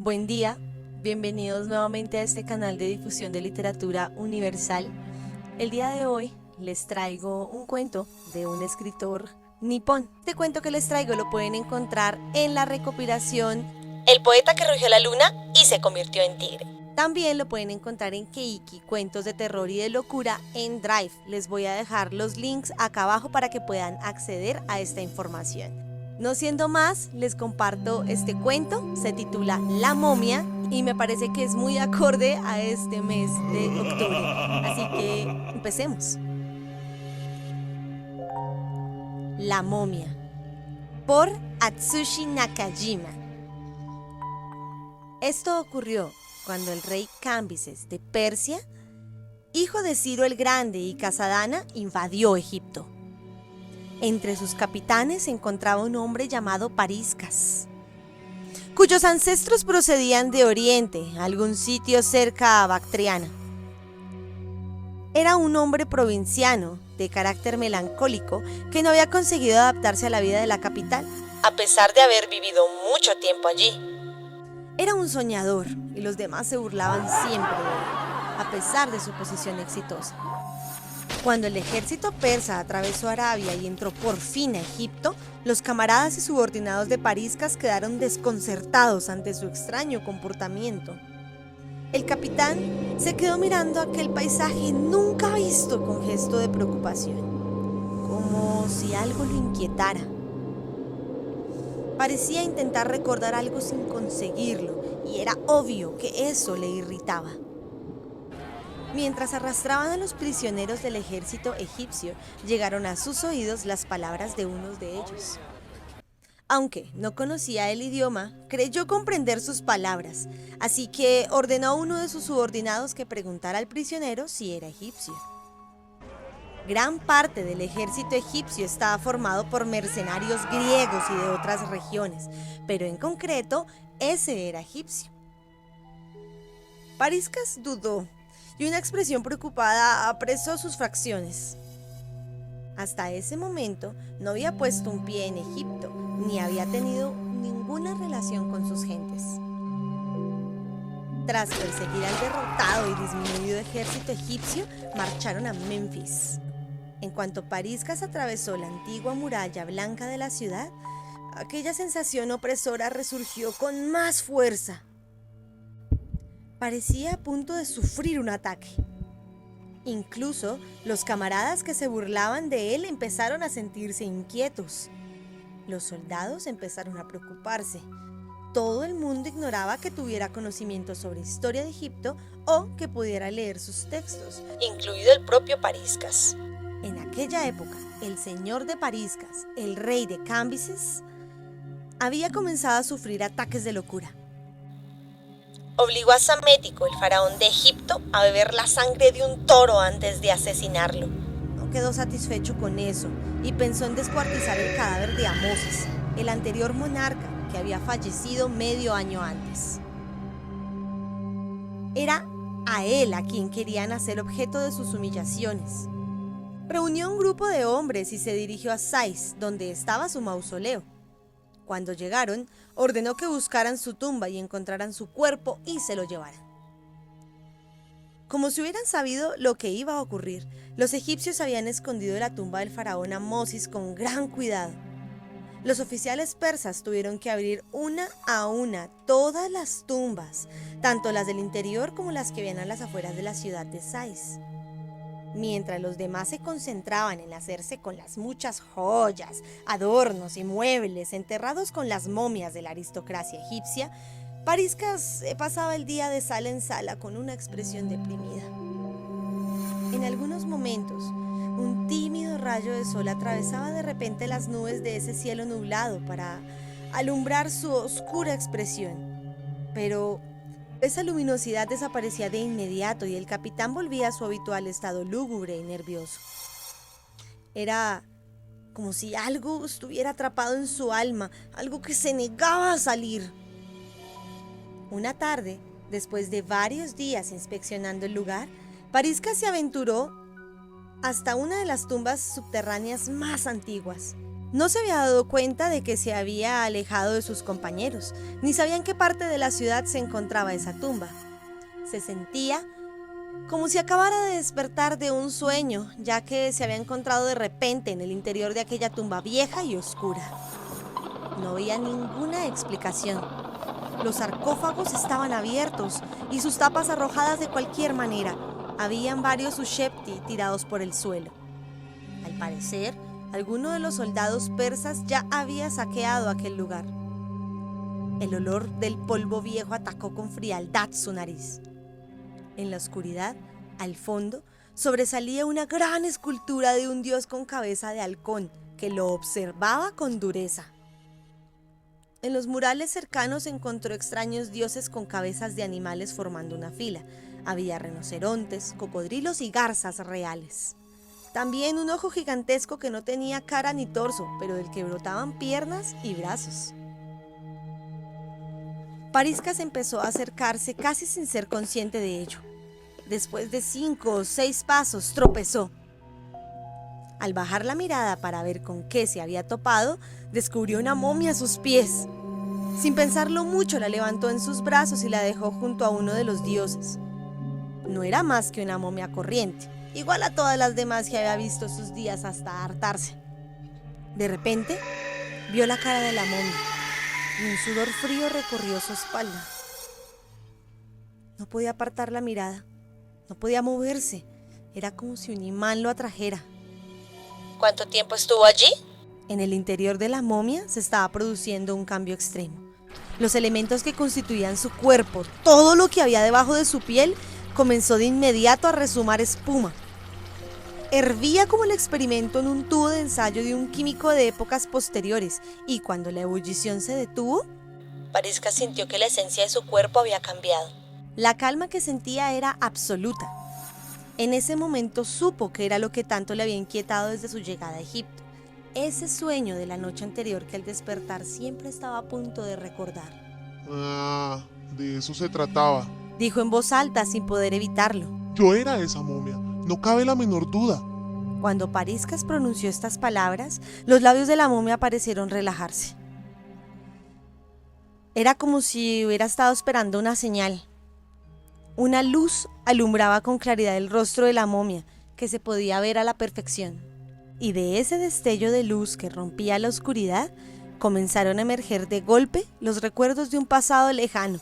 Buen día, bienvenidos nuevamente a este canal de difusión de literatura universal. El día de hoy les traigo un cuento de un escritor nipón. Este cuento que les traigo lo pueden encontrar en la recopilación El poeta que rugió la luna y se convirtió en tigre. También lo pueden encontrar en Keiki, cuentos de terror y de locura en Drive. Les voy a dejar los links acá abajo para que puedan acceder a esta información. No siendo más, les comparto este cuento, se titula La momia y me parece que es muy acorde a este mes de octubre. Así que empecemos. La momia, por Atsushi Nakajima. Esto ocurrió cuando el rey Cambises de Persia, hijo de Ciro el Grande y Casadana, invadió Egipto. Entre sus capitanes se encontraba un hombre llamado Pariscas, cuyos ancestros procedían de Oriente, algún sitio cerca a Bactriana. Era un hombre provinciano, de carácter melancólico, que no había conseguido adaptarse a la vida de la capital, a pesar de haber vivido mucho tiempo allí. Era un soñador, y los demás se burlaban siempre de él, a pesar de su posición exitosa. Cuando el ejército persa atravesó Arabia y entró por fin a Egipto, los camaradas y subordinados de Pariscas quedaron desconcertados ante su extraño comportamiento. El capitán se quedó mirando aquel paisaje nunca visto con gesto de preocupación, como si algo lo inquietara. Parecía intentar recordar algo sin conseguirlo, y era obvio que eso le irritaba. Mientras arrastraban a los prisioneros del ejército egipcio, llegaron a sus oídos las palabras de uno de ellos. Aunque no conocía el idioma, creyó comprender sus palabras, así que ordenó a uno de sus subordinados que preguntara al prisionero si era egipcio. Gran parte del ejército egipcio estaba formado por mercenarios griegos y de otras regiones, pero en concreto, ese era egipcio. Pariscas dudó, y una expresión preocupada apresó sus facciones. Hasta ese momento no había puesto un pie en Egipto, ni había tenido ninguna relación con sus gentes. Tras perseguir al derrotado y disminuido ejército egipcio, marcharon a Memphis. En cuanto Pariscas atravesó la antigua muralla blanca de la ciudad, aquella sensación opresora resurgió con más fuerza. Parecía a punto de sufrir un ataque. Incluso los camaradas que se burlaban de él empezaron a sentirse inquietos. Los soldados empezaron a preocuparse. Todo el mundo ignoraba que tuviera conocimiento sobre historia de Egipto o que pudiera leer sus textos, incluido el propio Pariscas. En aquella época, el señor de Pariscas, el rey de Cambises, había comenzado a sufrir ataques de locura. Obligó a Psamético, el faraón de Egipto, a beber la sangre de un toro antes de asesinarlo. No quedó satisfecho con eso y pensó en descuartizar el cadáver de Amosis, el anterior monarca que había fallecido medio año antes. Era a él a quien querían hacer objeto de sus humillaciones. Reunió un grupo de hombres y se dirigió a Sais, donde estaba su mausoleo. Cuando llegaron, ordenó que buscaran su tumba y encontraran su cuerpo y se lo llevaran. Como si hubieran sabido lo que iba a ocurrir, los egipcios habían escondido la tumba del faraón Amosis con gran cuidado. Los oficiales persas tuvieron que abrir una a una todas las tumbas, tanto las del interior como las que habían a las afueras de la ciudad de Sais. Mientras los demás se concentraban en hacerse con las muchas joyas, adornos y muebles enterrados con las momias de la aristocracia egipcia, Pariscas pasaba el día de sala en sala con una expresión deprimida. En algunos momentos, un tímido rayo de sol atravesaba de repente las nubes de ese cielo nublado para alumbrar su oscura expresión, pero esa luminosidad desaparecía de inmediato y el capitán volvía a su habitual estado lúgubre y nervioso. Era como si algo estuviera atrapado en su alma, algo que se negaba a salir. Una tarde, después de varios días inspeccionando el lugar, Pariscas se aventuró hasta una de las tumbas subterráneas más antiguas. No se había dado cuenta de que se había alejado de sus compañeros, ni sabía en qué parte de la ciudad se encontraba esa tumba. Se sentía como si acabara de despertar de un sueño, ya que se había encontrado de repente en el interior de aquella tumba vieja y oscura. No había ninguna explicación. Los sarcófagos estaban abiertos y sus tapas arrojadas de cualquier manera. Habían varios ushepti tirados por el suelo. Al parecer, alguno de los soldados persas ya había saqueado aquel lugar. El olor del polvo viejo atacó con frialdad su nariz. En la oscuridad, al fondo, sobresalía una gran escultura de un dios con cabeza de halcón que lo observaba con dureza. En los murales cercanos encontró extraños dioses con cabezas de animales formando una fila. Había rinocerontes, cocodrilos y garzas reales. También un ojo gigantesco que no tenía cara ni torso, pero del que brotaban piernas y brazos. Pariscas empezó a acercarse casi sin ser consciente de ello. Después de 5 o 6 pasos, tropezó. Al bajar la mirada para ver con qué se había topado, descubrió una momia a sus pies. Sin pensarlo mucho, la levantó en sus brazos y la dejó junto a uno de los dioses. No era más que una momia corriente, igual a todas las demás que había visto sus días hasta hartarse. De repente, vio la cara de la momia y un sudor frío recorrió su espalda. No podía apartar la mirada, no podía moverse, era como si un imán lo atrajera. ¿Cuánto tiempo estuvo allí? En el interior de la momia se estaba produciendo un cambio extremo. Los elementos que constituían su cuerpo, todo lo que había debajo de su piel, comenzó de inmediato a resumar espuma. Hervía como el experimento en un tubo de ensayo de un químico de épocas posteriores, y cuando la ebullición se detuvo, Pariscas sintió que la esencia de su cuerpo había cambiado. la calma que sentía era absoluta. En ese momento supo que era lo que tanto le había inquietado desde su llegada a Egipto. Ese sueño de la noche anterior que al despertar siempre estaba a punto de recordar. De eso se trataba. Dijo en voz alta sin poder evitarlo. Yo era esa momia, no cabe la menor duda. Cuando Pariscas pronunció estas palabras, los labios de la momia parecieron relajarse. Era como si hubiera estado esperando una señal. Una luz alumbraba con claridad el rostro de la momia, que se podía ver a la perfección. Y de ese destello de luz que rompía la oscuridad, comenzaron a emerger de golpe los recuerdos de un pasado lejano,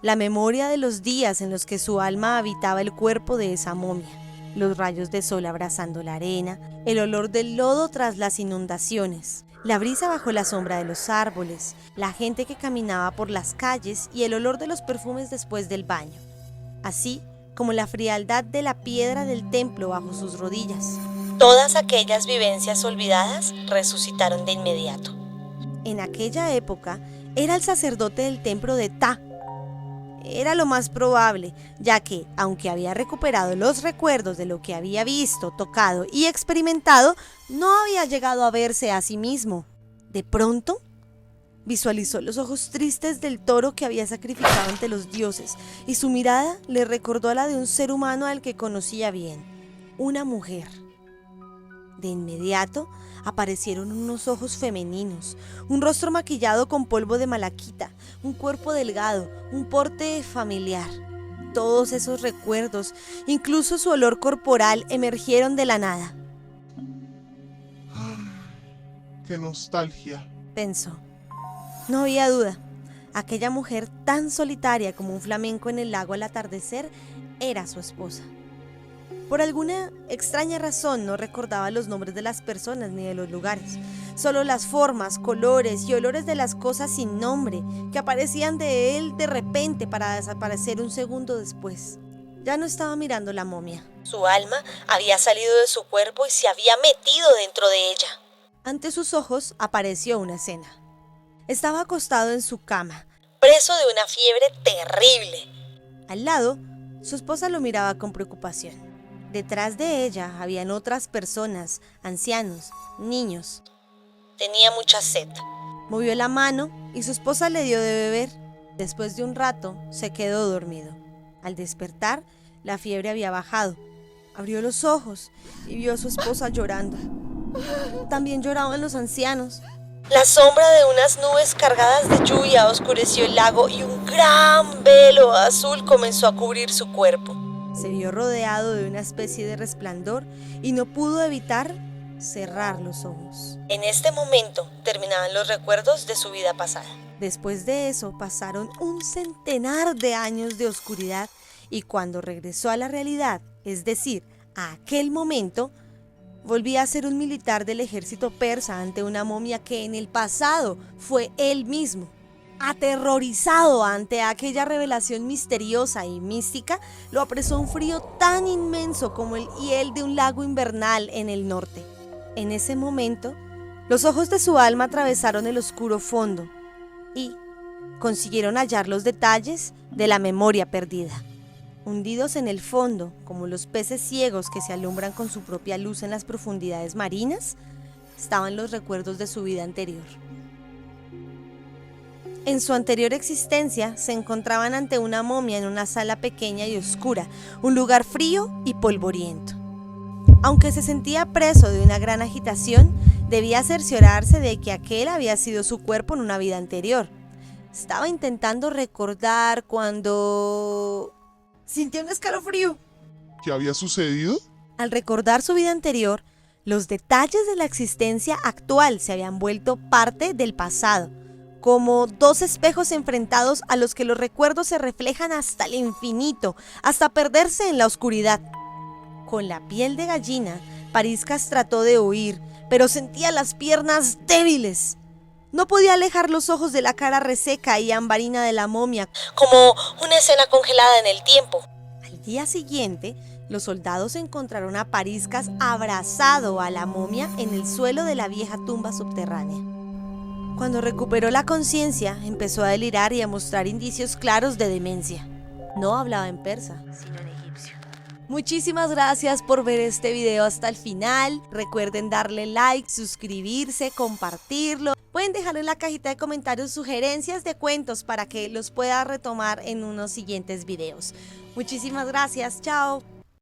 la memoria de los días en los que su alma habitaba el cuerpo de esa momia, los rayos de sol abrazando la arena, el olor del lodo tras las inundaciones, la brisa bajo la sombra de los árboles, la gente que caminaba por las calles y el olor de los perfumes después del baño, así como la frialdad de la piedra del templo bajo sus rodillas. Todas aquellas vivencias olvidadas resucitaron de inmediato. En aquella época era el sacerdote del templo de Ta. Era lo más probable, ya que, aunque había recuperado los recuerdos de lo que había visto, tocado y experimentado, no había llegado a verse a sí mismo. De pronto, visualizó los ojos tristes del toro que había sacrificado ante los dioses, y su mirada le recordó a la de un ser humano al que conocía bien, una mujer. De inmediato aparecieron unos ojos femeninos, un rostro maquillado con polvo de malaquita, un cuerpo delgado, un porte familiar. Todos esos recuerdos, incluso su olor corporal, emergieron de la nada. ¡Qué nostalgia! Pensó. No había duda, aquella mujer tan solitaria como un flamenco en el lago al atardecer era su esposa. Por alguna extraña razón no recordaba los nombres de las personas ni de los lugares, solo las formas, colores y olores de las cosas sin nombre que aparecían de él de repente para desaparecer un segundo después. Ya no estaba mirando la momia. Su alma había salido de su cuerpo y se había metido dentro de ella. Ante sus ojos apareció una escena. Estaba acostado en su cama, preso de una fiebre terrible. Al lado, su esposa lo miraba con preocupación. Detrás de ella habían otras personas, ancianos, niños. Tenía mucha sed. Movió la mano y su esposa le dio de beber. Después de un rato, se quedó dormido. Al despertar, la fiebre había bajado. Abrió los ojos y vio a su esposa llorando. También lloraban los ancianos. La sombra de unas nubes cargadas de lluvia oscureció el lago y un gran velo azul comenzó a cubrir su cuerpo. Se vio rodeado de una especie de resplandor y no pudo evitar cerrar los ojos. En este momento terminaban los recuerdos de su vida pasada. Después de eso pasaron un centenar de años de oscuridad y cuando regresó a la realidad, es decir, a aquel momento, volvía a ser un militar del ejército persa ante una momia que en el pasado fue él mismo. Aterrorizado ante aquella revelación misteriosa y mística, lo apresó un frío tan inmenso como el hiel de un lago invernal en el norte. En ese momento, los ojos de su alma atravesaron el oscuro fondo y consiguieron hallar los detalles de la memoria perdida. Hundidos en el fondo, como los peces ciegos que se alumbran con su propia luz en las profundidades marinas, estaban los recuerdos de su vida anterior. En su anterior existencia se encontraban ante una momia en una sala pequeña y oscura, un lugar frío y polvoriento. Aunque se sentía preso de una gran agitación, debía cerciorarse de que aquel había sido su cuerpo en una vida anterior. Estaba intentando recordar cuando sintió un escalofrío. ¿Qué había sucedido? Al recordar su vida anterior, los detalles de la existencia actual se habían vuelto parte del pasado, como dos espejos enfrentados a los que los recuerdos se reflejan hasta el infinito, hasta perderse en la oscuridad. Con la piel de gallina, Pariscas trató de huir, pero sentía las piernas débiles. No podía alejar los ojos de la cara reseca y ambarina de la momia, como una escena congelada en el tiempo. Al día siguiente, los soldados encontraron a Pariscas abrazado a la momia en el suelo de la vieja tumba subterránea. Cuando recuperó la conciencia, empezó a delirar y a mostrar indicios claros de demencia. No hablaba en persa, sino en egipcio. Muchísimas gracias por ver este video hasta el final. Recuerden darle like, suscribirse, compartirlo. Pueden dejar en la cajita de comentarios sugerencias de cuentos para que los pueda retomar en unos siguientes videos. Muchísimas gracias, chao.